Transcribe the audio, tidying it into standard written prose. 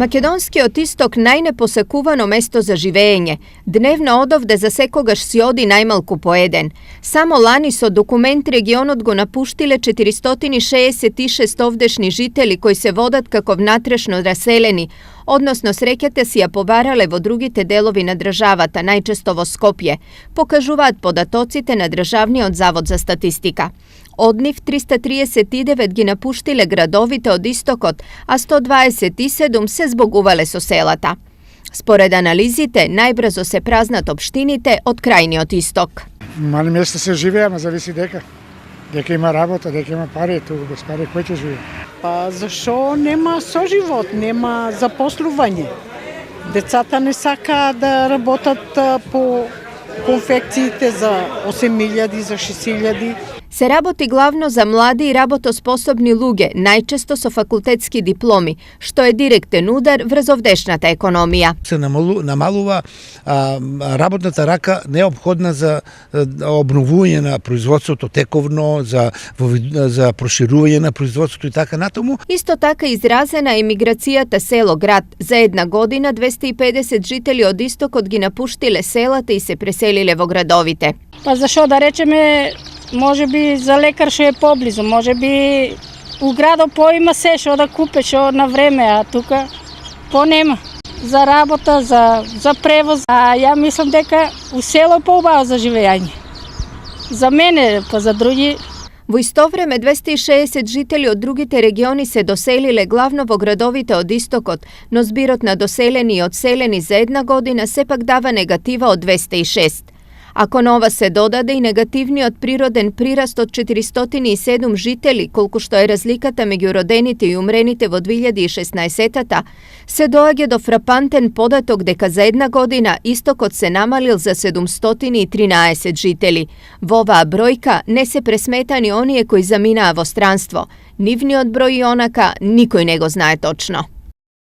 Makedonski otistok najneposakuvano mesto za živejenje. Dnevno odovde za sekogaš si odi najmalku poeden. Samo lani so dokument regionot go napuštile 466 ovdešni žiteli koji se vodat kako vnatrešno raseleni, odnosno srekjate si ja pobarale vo drugite delovi na državata, najčesto vo Skopje, pokažuvat podatocite na državni od Zavod za statistika. Od njih 339 gi napuštile gradovite od istokot, a 127 se zbog uvale so selata. Spored analizite, najbrzo se praznat opštinite od krajni od istok. Mali mjesta se žive, ama zavisi дека има работа, дека има пари, tu без пари кој ќе живее? Па зашо нема соживот, нема запослување. Децата не сака да работат по конфекциите за 8.000, за 6.000. Se raboti glavno za mladi i rabotosposobni luge, najčesto su fakultetski diplomi, što je direkten udar vrzovdešnata ekonomija. Se namalува работната рака необходна за обновување на производството тековно, за проширување на производството и така натаму. Isto така izrazena emigracijata selo-grad. Za jedna godina 250 žitelji od istokot gi napuštile selate i se preselile vo gradovite. Pa zašo da rečeme, може би за лекар што е поблизу, може би у градот поима се што да купе што на време, а тука понема. За работа, за превоз, а ја мислам дека у село поубаво за живење. За мене, па за други. Во исто време 260 žitelji od drugite regioni se doselile glavno vo gradovite od istokot, no zbirot na doseleni i odseleni za jedna godina se pak dava negativa od 206. Ako nova se dodade i negativni od priroden prirast od 407 žitelji, koliko što je razlikata među rodenite i umrenite vo 2016-ata, se doađe do frapanten podatok deka za jedna godina istokot se namalil za 713 žitelji. Vova brojka ne se presmeta ni onije koji zamina vo stranstvo. Nivni od broji onaka nikoj nego znaje točno.